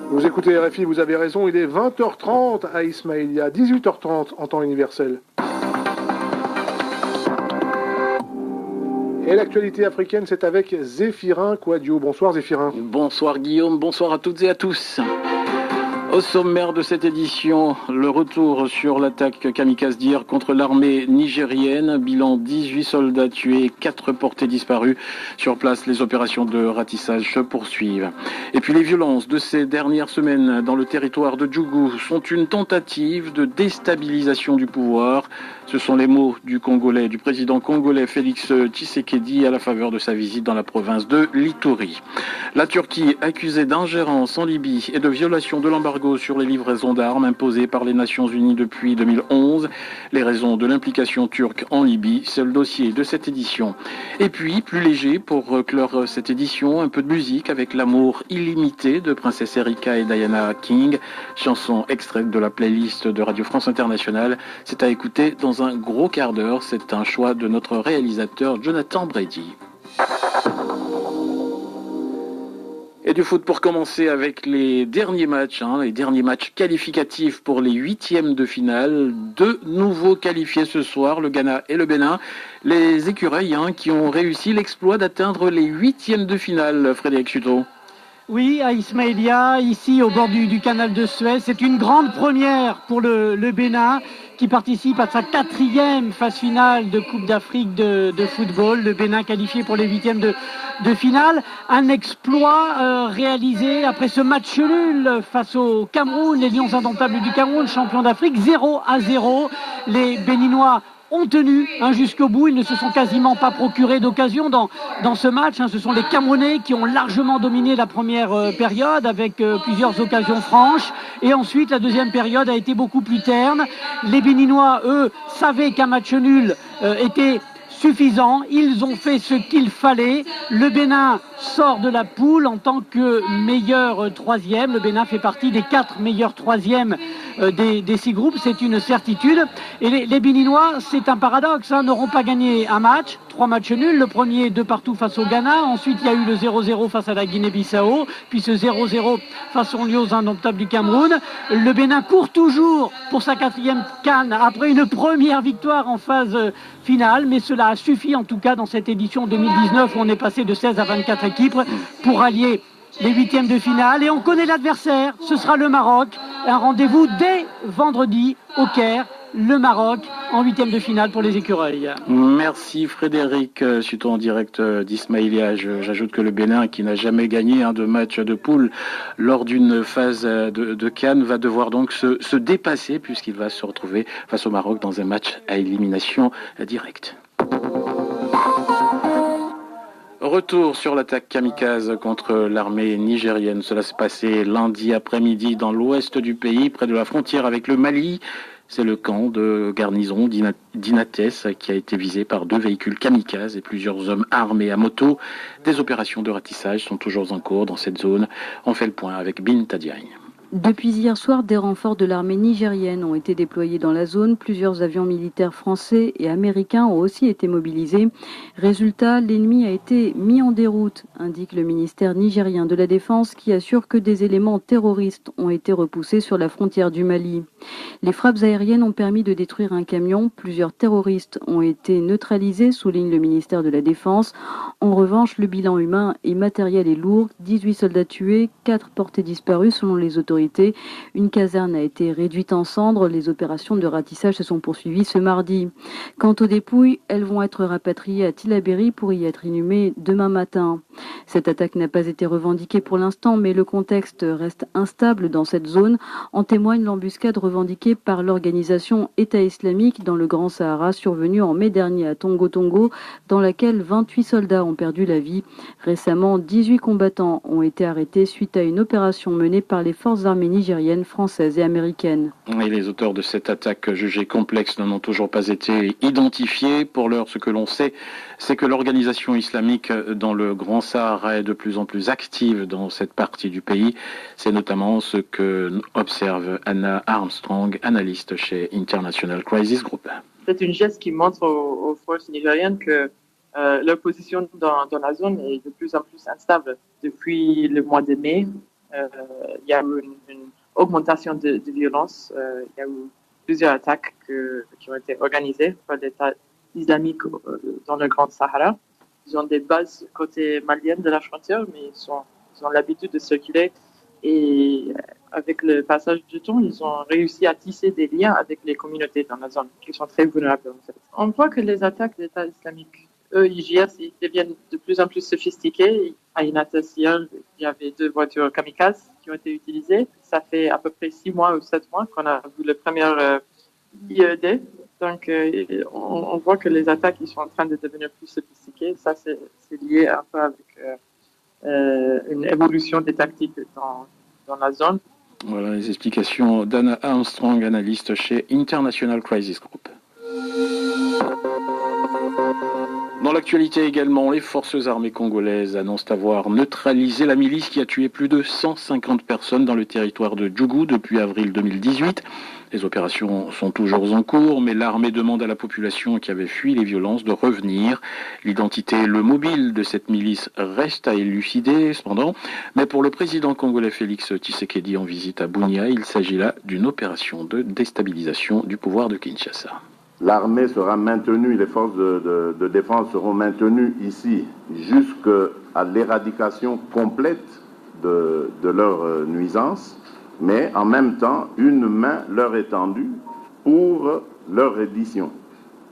Vous écoutez RFI, vous avez raison, il est 20h30 à Ismaïlia, 18h30 en temps universel. Et l'actualité africaine, c'est avec Zéphirin Quadio. Bonsoir Zéphirin. Bonsoir Guillaume, bonsoir à toutes et à tous. Au sommaire de cette édition, le retour sur l'attaque kamikaze d'hier contre l'armée nigérienne. Bilan 18 soldats tués, 4 portés disparus. Sur place, les opérations de ratissage se poursuivent. Et puis les violences de ces dernières semaines dans le territoire de Djougou sont une tentative de déstabilisation du pouvoir. Ce sont les mots du président congolais Félix Tshisekedi à la faveur de sa visite dans la province de l'Ituri. La Turquie accusée d'ingérence en Libye et de violation de l'embargo sur les livraisons d'armes imposées par les Nations Unies depuis 2011. Les raisons de l'implication turque en Libye, c'est le dossier de cette édition. Et puis, plus léger pour clore cette édition, un peu de musique avec l'amour illimité de Princesse Erika et Diana King, chanson extraite de la playlist de Radio France Internationale. C'est à écouter dans un gros quart d'heure. C'est un choix de notre réalisateur Jonathan Brady. Et du foot pour commencer avec les derniers matchs qualificatifs pour les huitièmes de finale. 2 nouveaux qualifiés ce soir, le Ghana et le Bénin. Les écureuils qui ont réussi l'exploit d'atteindre les huitièmes de finale, Frédéric Chuteau. Oui, à Ismaïlia, ici au bord du canal de Suez. C'est une grande première pour le Bénin qui participe à sa 4e phase finale de Coupe d'Afrique de football. Le Bénin qualifié pour les 8e de finale. Un exploit réalisé après ce match nul face au Cameroun. Les Lions indomptables du Cameroun, champions d'Afrique, 0-0. Les Béninois ont tenu jusqu'au bout. Ils ne se sont quasiment pas procurés d'occasion dans ce match. Ce sont les Camerounais qui ont largement dominé la première période avec plusieurs occasions franches. Et ensuite, la deuxième période a été beaucoup plus terne. Les Béninois, eux, savaient qu'un match nul était suffisant. Ils ont fait ce qu'il fallait. Le Bénin sort de la poule en tant que meilleur troisième. Le Bénin fait partie des 4 meilleurs troisièmes des 6 groupes, c'est une certitude. Et les Béninois, c'est un paradoxe, n'auront pas gagné un match, 3 matchs nuls, le premier 2 partout face au Ghana, ensuite il y a eu le 0-0 face à la Guinée-Bissau, puis ce 0-0 face aux Lions indomptables du Cameroun. Le Bénin court toujours pour sa 4e CAN après une première victoire en phase finale, mais cela a suffi en tout cas dans cette édition 2019 où on est passé de 16 à 24 équipes pour allier les 8e de finale. Et on connaît l'adversaire, ce sera le Maroc. Un rendez-vous dès vendredi au Caire. Le Maroc en 8e de finale pour les écureuils. Merci Frédéric, surtout en direct d'Ismaïlia. J'ajoute que le Bénin, qui n'a jamais gagné de match de poule lors d'une phase de CAN, va devoir donc se dépasser puisqu'il va se retrouver face au Maroc dans un match à élimination directe. Retour sur l'attaque kamikaze contre l'armée nigérienne. Cela s'est passé lundi après-midi dans l'ouest du pays, près de la frontière avec le Mali. C'est le camp de garnison d'Inates qui a été visé par 2 véhicules kamikazes et plusieurs hommes armés à moto. Des opérations de ratissage sont toujours en cours dans cette zone. On fait le point avec Binta Diagne. Depuis hier soir, des renforts de l'armée nigérienne ont été déployés dans la zone. Plusieurs avions militaires français et américains ont aussi été mobilisés. Résultat, l'ennemi a été mis en déroute, indique le ministère nigérien de la Défense qui assure que des éléments terroristes ont été repoussés sur la frontière du Mali. Les frappes aériennes ont permis de détruire un camion. Plusieurs terroristes ont été neutralisés, souligne le ministère de la Défense. En revanche, le bilan humain et matériel est lourd. 18 soldats tués, 4 portés disparus selon les autorités. Une caserne a été réduite en cendres. Les opérations de ratissage se sont poursuivies ce mardi. Quant aux dépouilles, elles vont être rapatriées à Tillabéri pour y être inhumées demain matin. Cette attaque n'a pas été revendiquée pour l'instant, mais le contexte reste instable dans cette zone. En témoigne l'embuscade revendiquée par l'organisation État islamique dans le Grand Sahara, survenue en mai dernier à Tongo, dans laquelle 28 soldats ont perdu la vie. Récemment, 18 combattants ont été arrêtés suite à une opération menée par les forces armées nigériennes, françaises et américaines. Et les auteurs de cette attaque jugée complexe n'ont toujours pas été identifiés. Pour l'heure, ce que l'on sait, c'est que l'organisation islamique dans le Grand Sahara est de plus en plus active dans cette partie du pays. C'est notamment ce que observe Anna Armstrong, analyste chez International Crisis Group. C'est une geste qui montre aux forces nigériennes que leur position dans la zone est de plus en plus instable. Depuis le mois de mai, y a eu une augmentation de violence. Il y a eu plusieurs attaques qui ont été organisées par l'État islamique dans le Grand Sahara. Ils ont des bases côté malien de la frontière, mais ils ont l'habitude de circuler. Et avec le passage du temps, ils ont réussi à tisser des liens avec les communautés dans la zone, qui sont très vulnérables. En fait. On voit que les attaques de l'État islamique, IJS, ils deviennent de plus en plus sophistiqués. À Inates hier, il y avait 2 voitures kamikazes qui ont été utilisées. Ça fait à peu près 6 mois ou 7 mois qu'on a vu le premier IED. Donc, on voit que les attaques ils sont en train de devenir plus sophistiquées. Ça, c'est lié un peu avec une évolution des tactiques dans la zone. Voilà les explications d'Anna Armstrong, analyste chez International Crisis Group. Dans l'actualité également, les forces armées congolaises annoncent avoir neutralisé la milice qui a tué plus de 150 personnes dans le territoire de Djougou depuis avril 2018. Les opérations sont toujours en cours, mais l'armée demande à la population qui avait fui les violences de revenir. L'identité et le mobile de cette milice reste à élucider, cependant. Mais pour le président congolais Félix Tshisekedi en visite à Bunia, il s'agit là d'une opération de déstabilisation du pouvoir de Kinshasa. L'armée sera maintenue, les forces de défense seront maintenues ici jusqu'à l'éradication complète de leurs nuisances, mais en même temps, une main leur est tendue pour leur reddition.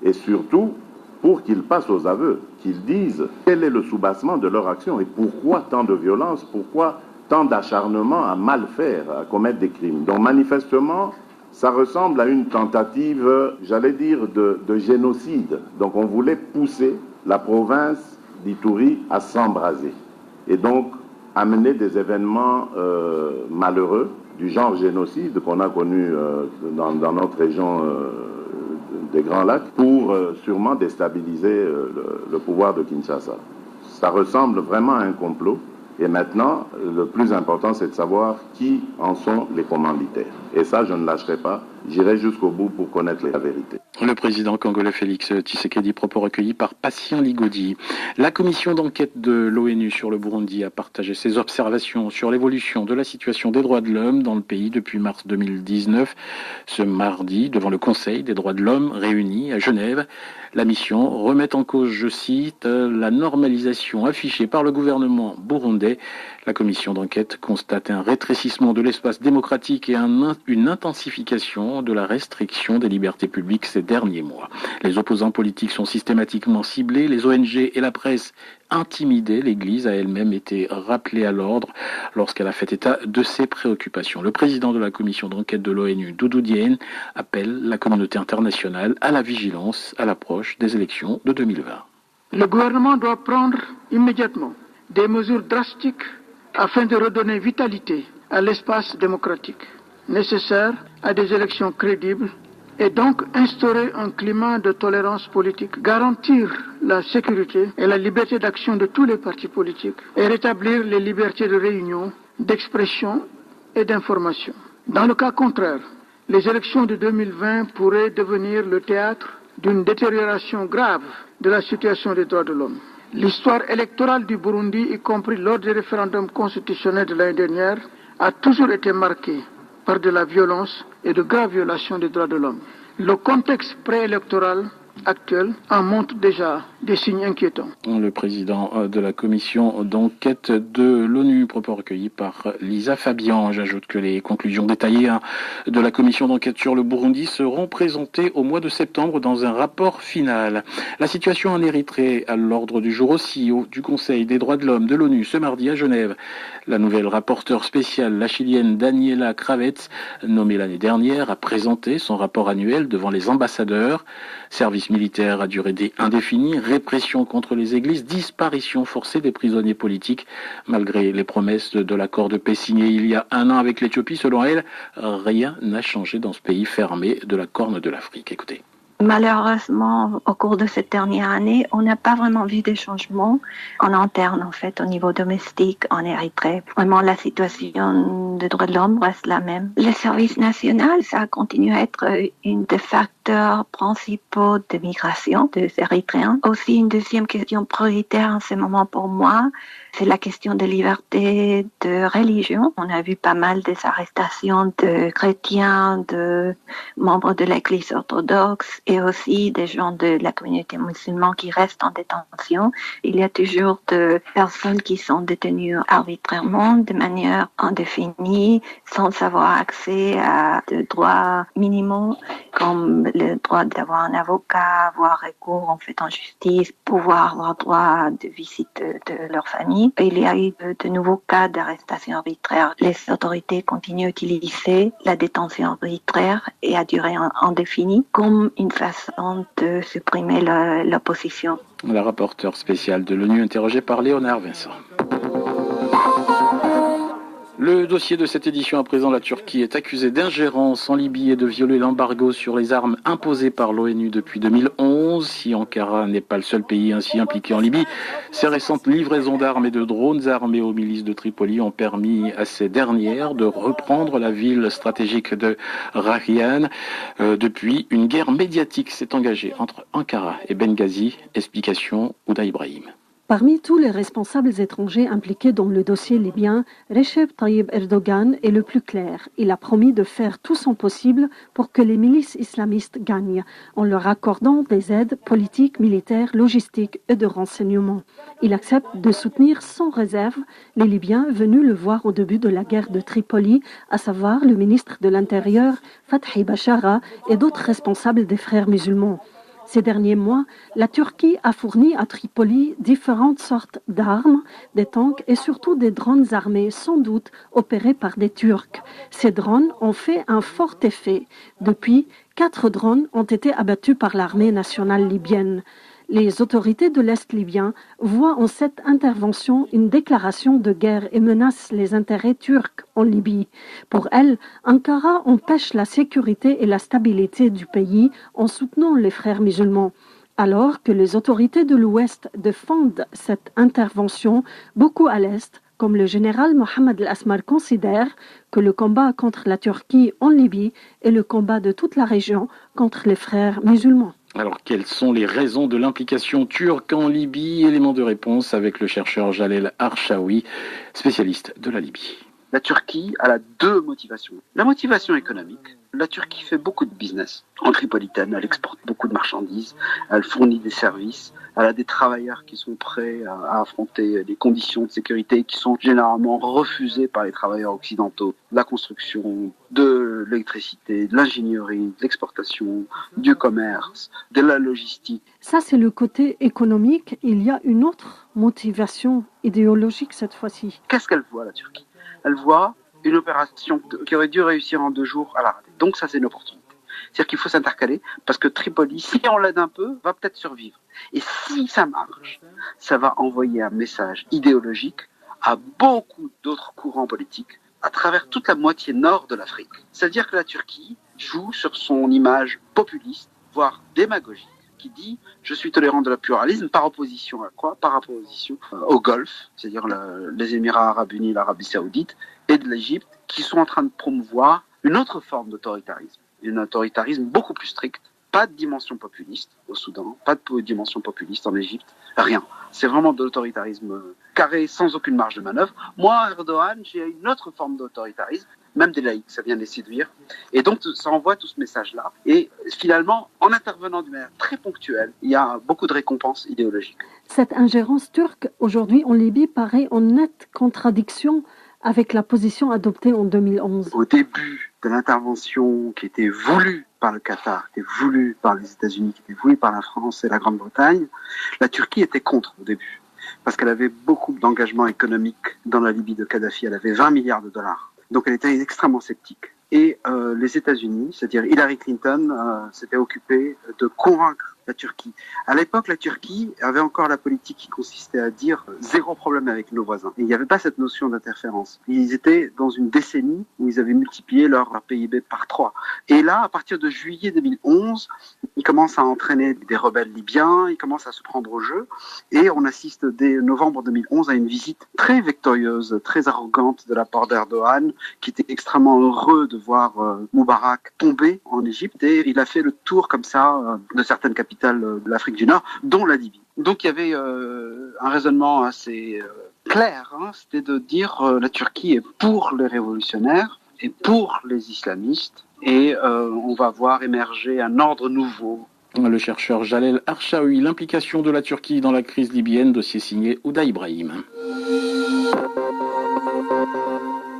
Et surtout, pour qu'ils passent aux aveux, qu'ils disent quel est le soubassement de leur action et pourquoi tant de violence, pourquoi tant d'acharnement à mal faire, à commettre des crimes. Donc manifestement, ça ressemble à une tentative, j'allais dire, de génocide. Donc on voulait pousser la province d'Ituri à s'embraser. Et donc amener des événements malheureux du genre génocide qu'on a connu dans notre région des Grands Lacs pour sûrement déstabiliser le pouvoir de Kinshasa. Ça ressemble vraiment à un complot. Et maintenant, le plus important, c'est de savoir qui en sont les commanditaires. Et ça, je ne lâcherai pas. J'irai jusqu'au bout pour connaître la vérité. Le président congolais Félix Tshisekedi, propos recueillis par Patient Ligodi. La commission d'enquête de l'ONU sur le Burundi a partagé ses observations sur l'évolution de la situation des droits de l'homme dans le pays depuis mars 2019. Ce mardi, devant le Conseil des droits de l'homme réuni à Genève, la mission remet en cause, je cite, la normalisation affichée par le gouvernement burundais. La commission d'enquête constate un rétrécissement de l'espace démocratique et une intensification de la restriction des libertés publiques ces derniers mois. Les opposants politiques sont systématiquement ciblés, les ONG et la presse intimidées. L'Église a elle-même été rappelée à l'ordre lorsqu'elle a fait état de ses préoccupations. Le président de la commission d'enquête de l'ONU, Doudou Diène, appelle la communauté internationale à la vigilance à l'approche des élections de 2020. Le gouvernement doit prendre immédiatement des mesures drastiques afin de redonner vitalité à l'espace démocratique nécessaire à des élections crédibles et donc instaurer un climat de tolérance politique, garantir la sécurité et la liberté d'action de tous les partis politiques et rétablir les libertés de réunion, d'expression et d'information. Dans le cas contraire, les élections de 2020 pourraient devenir le théâtre d'une détérioration grave de la situation des droits de l'homme. L'histoire électorale du Burundi, y compris lors des référendums constitutionnels de l'année dernière, a toujours été marquée par de la violence et de graves violations des droits de l'homme. Le contexte préélectoral actuel en montre déjà des signes inquiétants. Le président de la commission d'enquête de l'ONU, propos recueillis par Lisa Fabian. J'ajoute que les conclusions détaillées de la commission d'enquête sur le Burundi seront présentées au mois de septembre dans un rapport final. La situation en Érythrée à l'ordre du jour aussi du Conseil des droits de l'homme de l'ONU ce mardi à Genève. La nouvelle rapporteure spéciale, la chilienne Daniela Kravetz, nommée l'année dernière, a présenté son rapport annuel devant les ambassadeurs. Service militaire à durée indéfinie, répression contre les églises, disparition forcée des prisonniers politiques. Malgré les promesses de l'accord de paix signé il y a un an avec l'Éthiopie, selon elle, rien n'a changé dans ce pays fermé de la Corne de l'Afrique. Écoutez. Malheureusement, au cours de cette dernière année, on n'a pas vraiment vu des changements en interne, en fait, au niveau domestique en Érythrée. Vraiment, la situation des droits de l'homme reste la même. Le service national, ça continue à être une de facto vecteurs principaux de migration des Érythréens. Aussi, une deuxième question prioritaire en ce moment pour moi, c'est la question de liberté de religion. On a vu pas mal des arrestations de chrétiens, de membres de l'Église orthodoxe et aussi des gens de la communauté musulmane qui restent en détention. Il y a toujours de personnes qui sont détenues arbitrairement, de manière indéfinie, sans avoir accès à des droits minimaux comme le droit d'avoir un avocat, avoir recours en fait en justice, pouvoir avoir droit de visite de leur famille. Il y a eu de nouveaux cas d'arrestation arbitraire. Les autorités continuent à utiliser la détention arbitraire et à durée indéfinie comme une façon de supprimer l'opposition. La rapporteure spéciale de l'ONU interrogée par Léonard Vincent. Le dossier de cette édition à présent, la Turquie est accusée d'ingérence en Libye et de violer l'embargo sur les armes imposé par l'ONU depuis 2011. Si Ankara n'est pas le seul pays ainsi impliqué en Libye, ces récentes livraisons d'armes et de drones armés aux milices de Tripoli ont permis à ces dernières de reprendre la ville stratégique de Rahyan. Depuis, une guerre médiatique s'est engagée entre Ankara et Benghazi. Explication Ouda Ibrahim. Parmi tous les responsables étrangers impliqués dans le dossier libyen, Recep Tayyip Erdogan est le plus clair. Il a promis de faire tout son possible pour que les milices islamistes gagnent, en leur accordant des aides politiques, militaires, logistiques et de renseignement. Il accepte de soutenir sans réserve les Libyens venus le voir au début de la guerre de Tripoli, à savoir le ministre de l'Intérieur, Fathi Bashara, et d'autres responsables des frères musulmans. Ces derniers mois, la Turquie a fourni à Tripoli différentes sortes d'armes, des tanks et surtout des drones armés, sans doute opérés par des Turcs. Ces drones ont fait un fort effet. Depuis, 4 drones ont été abattus par l'armée nationale libyenne. Les autorités de l'Est libyen voient en cette intervention une déclaration de guerre et menacent les intérêts turcs en Libye. Pour elles, Ankara empêche la sécurité et la stabilité du pays en soutenant les frères musulmans. Alors que les autorités de l'Ouest défendent cette intervention, beaucoup à l'Est, comme le général Mohamed Al-Asmar, considèrent que le combat contre la Turquie en Libye est le combat de toute la région contre les frères musulmans. Alors, quelles sont les raisons de l'implication turque en Libye? Élément de réponse avec le chercheur Jalel Archaoui, spécialiste de la Libye. La Turquie a 2 motivations. La motivation économique. La Turquie fait beaucoup de business. En Tripolitaine, elle exporte beaucoup de marchandises, elle fournit des services, elle a des travailleurs qui sont prêts à affronter des conditions de sécurité qui sont généralement refusées par les travailleurs occidentaux. La construction, de l'électricité, de l'ingénierie, de l'exportation, du commerce, de la logistique. Ça, c'est le côté économique. Il y a une autre motivation idéologique cette fois-ci. Qu'est-ce qu'elle voit, la Turquie? Elle voit une opération qui aurait dû réussir en 2 jours à la rater. Donc ça, c'est une opportunité. C'est-à-dire qu'il faut s'intercaler parce que Tripoli, si on l'aide un peu, va peut-être survivre. Et si ça marche, ça va envoyer un message idéologique à beaucoup d'autres courants politiques à travers toute la moitié nord de l'Afrique. C'est-à-dire que la Turquie joue sur son image populiste, voire démagogique, qui dit « je suis tolérant de la pluralisme » par opposition à quoi? Par opposition au Golfe, c'est-à-dire les Émirats arabes unis, l'Arabie saoudite et de l'Égypte, qui sont en train de promouvoir une autre forme d'autoritarisme, un autoritarisme beaucoup plus strict. Pas de dimension populiste au Soudan, pas de dimension populiste en Égypte, rien. C'est vraiment de l'autoritarisme carré, sans aucune marge de manœuvre. Moi, Erdogan, j'ai une autre forme d'autoritarisme, même des laïcs, ça vient de les séduire. Et donc, ça envoie tout ce message-là. Et finalement, en intervenant d'une manière très ponctuelle, il y a beaucoup de récompenses idéologiques. Cette ingérence turque, aujourd'hui en Libye, paraît en nette contradiction avec la position adoptée en 2011. Au début de l'intervention qui était voulue par le Qatar, qui était voulue par les États-Unis, qui était voulue par la France et la Grande-Bretagne, la Turquie était contre au début, parce qu'elle avait beaucoup d'engagement économique dans la Libye de Kadhafi. Elle avait 20 milliards de dollars. Donc elle était extrêmement sceptique. Et les États-Unis, c'est-à-dire Hillary Clinton, s'était occupé de convaincre la Turquie. À l'époque, la Turquie avait encore la politique qui consistait à dire zéro problème avec nos voisins. Et il n'y avait pas cette notion d'interférence. Ils étaient dans une décennie où ils avaient multiplié leur PIB par 3. Et là, à partir de juillet 2011, ils commencent à entraîner des rebelles libyens, ils commencent à se prendre au jeu. Et on assiste dès novembre 2011 à une visite très victorieuse, très arrogante de la part d'Erdogan, qui était extrêmement heureux de voir Moubarak tomber en Égypte. Et il a fait le tour comme ça de certaines capitales de l'Afrique du Nord, dont la Libye. Donc il y avait un raisonnement assez clair, c'était de dire la Turquie est pour les révolutionnaires et pour les islamistes, et on va voir émerger un ordre nouveau. Le chercheur Jalel Archaoui, l'implication de la Turquie dans la crise libyenne, dossier signé Ouda Ibrahim.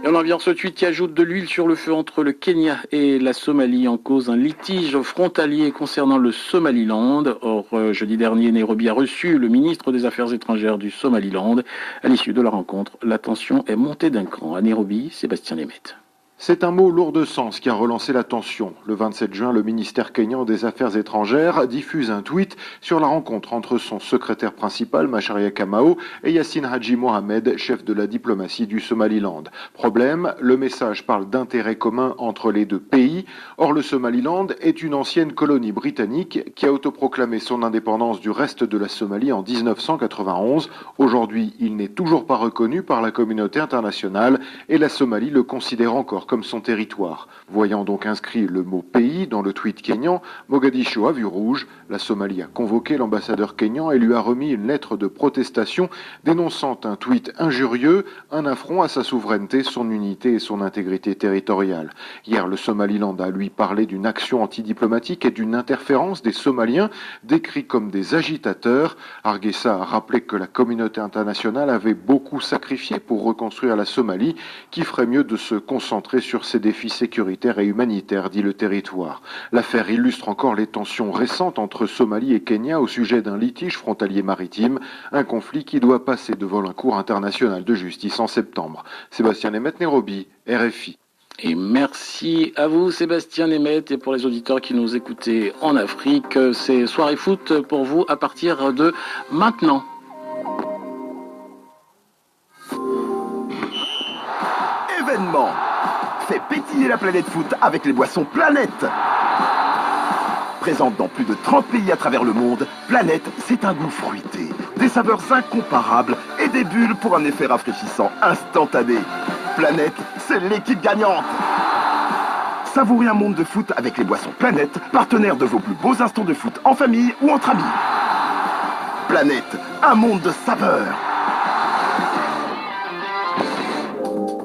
Et on en vient à ce tweet qui ajoute de l'huile sur le feu entre le Kenya et la Somalie en cause un litige frontalier concernant le Somaliland. Or, jeudi dernier, Nairobi a reçu le ministre des Affaires étrangères du Somaliland. À l'issue de la rencontre, la tension est montée d'un cran. À Nairobi, Sébastien Lemaitre. C'est un mot lourd de sens qui a relancé la tension. Le 27 juin, le ministère kényan des Affaires étrangères diffuse un tweet sur la rencontre entre son secrétaire principal, Macharia Kamau, et Yassine Haji Mohamed, chef de la diplomatie du Somaliland. Problème, le message parle d'intérêts communs entre les deux pays. Or, le Somaliland est une ancienne colonie britannique qui a autoproclamé son indépendance du reste de la Somalie en 1991. Aujourd'hui, il n'est toujours pas reconnu par la communauté internationale et la Somalie le considère encore comme son territoire. Voyant donc inscrit le mot pays dans le tweet kényan, Mogadiscio a vu rouge. La Somalie a convoqué l'ambassadeur kényan et lui a remis une lettre de protestation dénonçant un tweet injurieux, un affront à sa souveraineté, son unité et son intégrité territoriale. Hier, le Somaliland a lui parlé d'une action antidiplomatique et d'une interférence des Somaliens décrits comme des agitateurs. Hargeisa a rappelé que la communauté internationale avait beaucoup sacrifié pour reconstruire la Somalie, qui ferait mieux de se concentrer sur ses défis sécuritaires et humanitaires, dit le territoire. L'affaire illustre encore les tensions récentes entre Somalie et Kenya au sujet d'un litige frontalier maritime, un conflit qui doit passer devant la Cour internationale de justice en septembre. Sébastien Lemaitre, Nairobi, RFI. Et merci à vous Sébastien Lemaitre, et pour les auditeurs qui nous écoutaient en Afrique, c'est Soirée Foot pour vous à partir de maintenant. Événement. Fait pétiller la planète foot avec les boissons Planète. Présente dans plus de 30 pays à travers le monde, Planète, c'est un goût fruité, des saveurs incomparables et des bulles pour un effet rafraîchissant instantané. Planète, c'est l'équipe gagnante. Savourez un monde de foot avec les boissons Planète, partenaire de vos plus beaux instants de foot en famille ou entre amis. Planète, un monde de saveurs.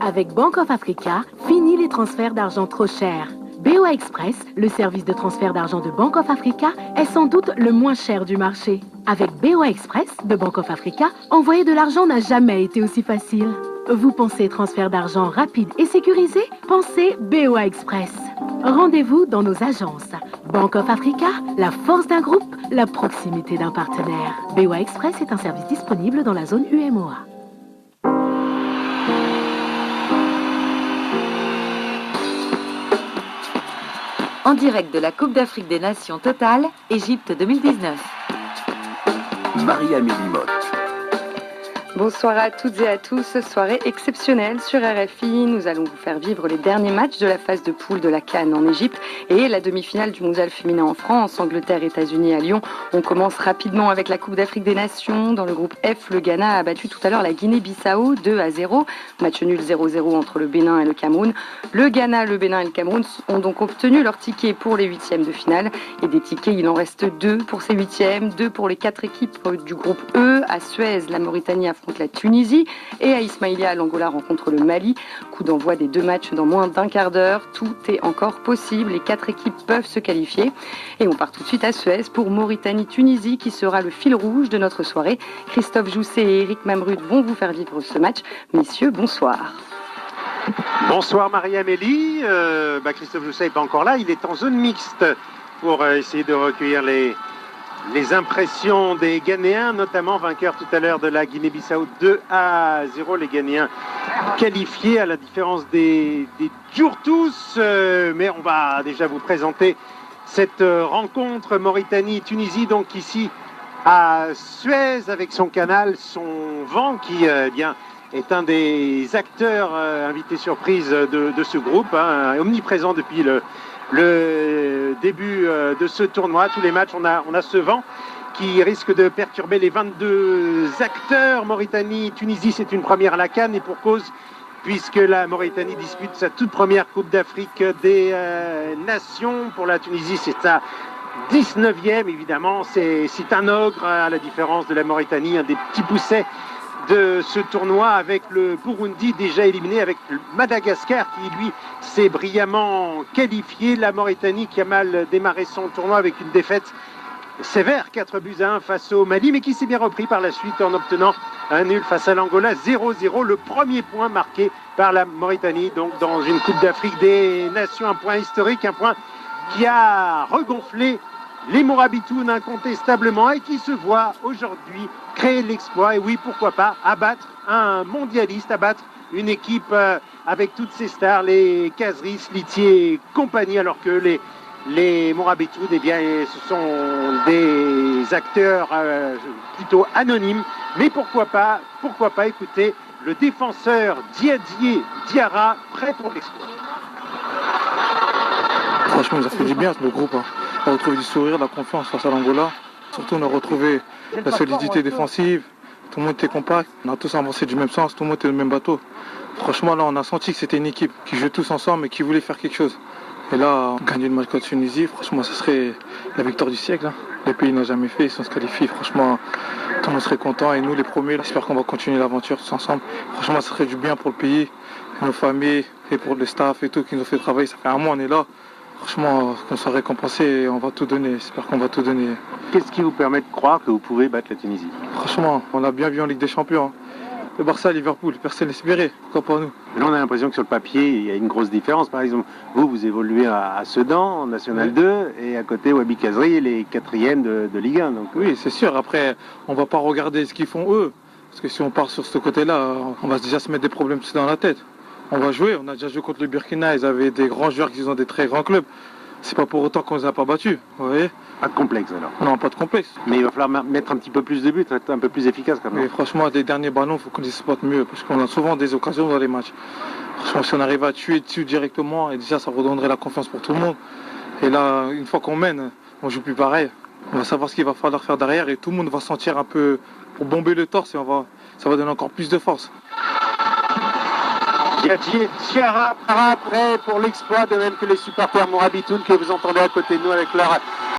Avec Bank of Africa, fini les transferts d'argent trop chers. BOA Express, le service de transfert d'argent de Bank of Africa, est sans doute le moins cher du marché. Avec BOA Express de Bank of Africa, envoyer de l'argent n'a jamais été aussi facile. Vous pensez transfert d'argent rapide et sécurisé? Pensez BOA Express. Rendez-vous dans nos agences. Bank of Africa, la force d'un groupe, la proximité d'un partenaire. BOA Express est un service disponible dans la zone UMOA. En direct de la Coupe d'Afrique des Nations Total, Égypte 2019. Marie-Amélie Motte. Bonsoir à toutes et à tous, soirée exceptionnelle sur RFI. Nous allons vous faire vivre les derniers matchs de la phase de poule de la CAN en Égypte et la demi-finale du mondial féminin en France, Angleterre, États-Unis à Lyon. On commence rapidement avec la Coupe d'Afrique des Nations. Dans le groupe F, le Ghana a battu tout à l'heure la Guinée-Bissau 2-0. Match nul 0-0 entre le Bénin et le Cameroun. Le Ghana, le Bénin et le Cameroun ont donc obtenu leur ticket pour les huitièmes de finale. Et des tickets, il en reste 2 pour ces huitièmes, 2 pour les 4 équipes du groupe E. À Suez, la Mauritanie affronte la Tunisie et à Ismaïlia, l'Angola rencontre le Mali. Coup d'envoi des 2 matchs dans moins d'un quart d'heure. Tout est encore possible. Les 4 équipes peuvent se qualifier. Et on part tout de suite à Suez pour Mauritanie-Tunisie qui sera le fil rouge de notre soirée. Christophe Jousset et Eric Mamrud vont vous faire vivre ce match. Messieurs, bonsoir. Bonsoir Marie-Amélie. Christophe Jousset n'est pas encore là. Il est en zone mixte pour essayer de recueillir les impressions des Ghanéens, notamment vainqueurs tout à l'heure de la Guinée-Bissau 2-0. Les Ghanéens qualifiés à la différence des Djurtous. Mais on va déjà vous présenter cette rencontre Mauritanie-Tunisie, donc ici à Suez, avec son canal, son vent qui est un des acteurs invités surprise de ce groupe, omniprésent depuis le début de ce tournoi. Tous les matchs, on a ce vent qui risque de perturber les 22 acteurs. Mauritanie-Tunisie, c'est une première à la CAN, et pour cause, puisque la Mauritanie dispute sa toute première Coupe d'Afrique des Nations. Pour la Tunisie, c'est sa 19e, évidemment. C'est un ogre, à la différence de la Mauritanie, un des petits poussets de ce tournoi, avec le Burundi déjà éliminé, avec Madagascar qui lui s'est brillamment qualifié. La Mauritanie qui a mal démarré son tournoi avec une défaite sévère, 4-1 face au Mali, mais qui s'est bien repris par la suite en obtenant un nul face à l'Angola, 0-0, le premier point marqué par la Mauritanie, donc dans une Coupe d'Afrique des Nations, un point historique, un point qui a regonflé les Mourabitounes incontestablement et qui se voit aujourd'hui créer l'exploit, et oui, pourquoi pas, abattre un mondialiste, abattre une équipe avec toutes ses stars, les Kazri, Litier et compagnie, alors que les Mourabitounes, eh bien, ce sont des acteurs plutôt anonymes, mais pourquoi pas, écoutez, le défenseur Diadier Diarra, prêt pour l'exploit. Franchement, ça fait du bien, le groupe. On a retrouvé du sourire, de la confiance face à l'Angola. Surtout, on a retrouvé la solidité défensive. Tout le monde était compact. On a tous avancé du même sens. Tout le monde était dans le même bateau. Franchement, là, on a senti que c'était une équipe qui jouait tous ensemble et qui voulait faire quelque chose. Et là, gagner le match contre Tunisie, franchement, ce serait la victoire du siècle. Hein. Le pays n'a jamais fait, si on se qualifie, franchement, tout le monde serait content. Et nous, les premiers, j'espère qu'on va continuer l'aventure tous ensemble. Franchement, ça serait du bien pour le pays, nos familles et pour le staff et tout qui nous ont fait travailler. Ça fait un mois, on est là. Franchement, qu'on soit récompensé et on va tout donner. J'espère qu'on va tout donner. Qu'est-ce qui vous permet de croire que vous pouvez battre la Tunisie? Franchement, on a bien vu en Ligue des Champions. Hein. Le Barça, Liverpool, personne n'espérait. Pourquoi pas nous? Là, on a l'impression que sur le papier, il y a une grosse différence. Par exemple, vous évoluez à Sedan, en National 2, et à côté, Wabi Kazri, les 4e de Ligue 1. Donc... Oui, c'est sûr. Après, on va pas regarder ce qu'ils font eux. Parce que si on part sur ce côté-là, on va déjà se mettre des problèmes dans la tête. On va jouer, on a déjà joué contre le Burkina, ils avaient des grands joueurs qui ont des très grands clubs. C'est pas pour autant qu'on les a pas battus, vous voyez. Pas de complexe alors. Non, pas de complexe. Mais il va falloir mettre un petit peu plus de buts, être un peu plus efficace quand même. Mais franchement, les derniers ballons, il faut qu'on les exploite mieux, parce qu'on a souvent des occasions dans les matchs. Franchement, si on arrive à tuer dessus directement, et déjà ça redonnerait la confiance pour tout le monde. Et là, une fois qu'on mène, on joue plus pareil. On va savoir ce qu'il va falloir faire derrière, et tout le monde va sentir un peu pour bomber le torse, et ça va donner encore plus de force. Diadier Diarra prêt pour l'exploit, de même que les supporters Mourabitounes que vous entendez à côté de nous avec leur